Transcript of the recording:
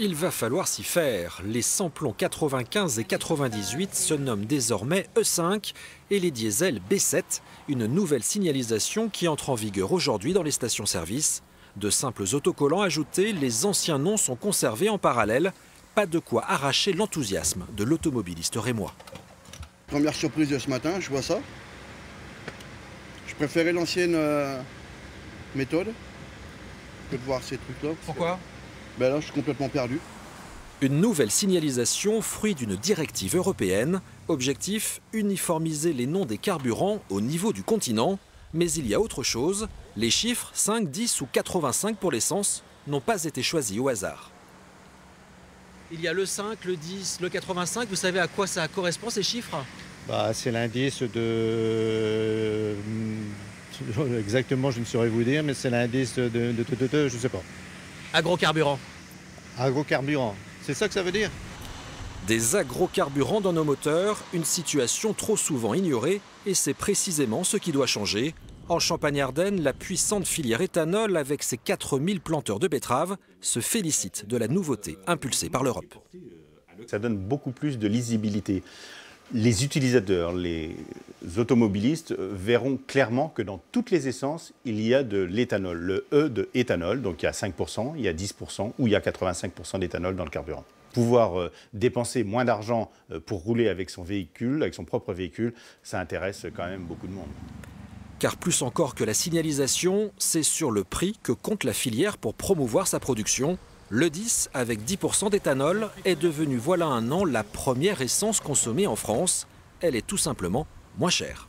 Il va falloir s'y faire. Les samplons 95 et 98 se nomment désormais E5 et les diesels B7, une nouvelle signalisation qui entre en vigueur aujourd'hui dans les stations-service. De simples autocollants ajoutés, les anciens noms sont conservés en parallèle. Pas de quoi arracher l'enthousiasme de l'automobiliste rémois. Première surprise de ce matin, je vois ça. Je préférais l'ancienne méthode que de voir ces trucs-là. Pourquoi ? Ben là, je suis complètement perdu. Une nouvelle signalisation, fruit d'une directive européenne. Objectif, uniformiser les noms des carburants au niveau du continent. Mais il y a autre chose. Les chiffres 5, 10 ou 85 pour l'essence n'ont pas été choisis au hasard. Il y a le 5, le 10, le 85. Vous savez à quoi ça correspond ces chiffres ? C'est l'indice de... Exactement, je ne saurais vous dire, mais c'est l'indice de je ne sais pas. Agrocarburant. Agrocarburant, c'est ça que ça veut dire? Des agrocarburants dans nos moteurs, une situation trop souvent ignorée, et c'est précisément ce qui doit changer. En Champagne-Ardenne, la puissante filière éthanol, avec ses 4000 planteurs de betteraves, se félicite de la nouveauté impulsée par l'Europe. Ça donne beaucoup plus de lisibilité. Les utilisateurs, les automobilistes verront clairement que dans toutes les essences, il y a de l'éthanol. Le E de éthanol, donc il y a 5%, il y a 10% ou il y a 85% d'éthanol dans le carburant. Pouvoir dépenser moins d'argent pour rouler avec son véhicule, avec son propre véhicule, ça intéresse quand même beaucoup de monde. Car plus encore que la signalisation, c'est sur le prix que compte la filière pour promouvoir sa production. Le 10, avec 10% d'éthanol, est devenu voilà un an la première essence consommée en France. Elle est tout simplement moins chère.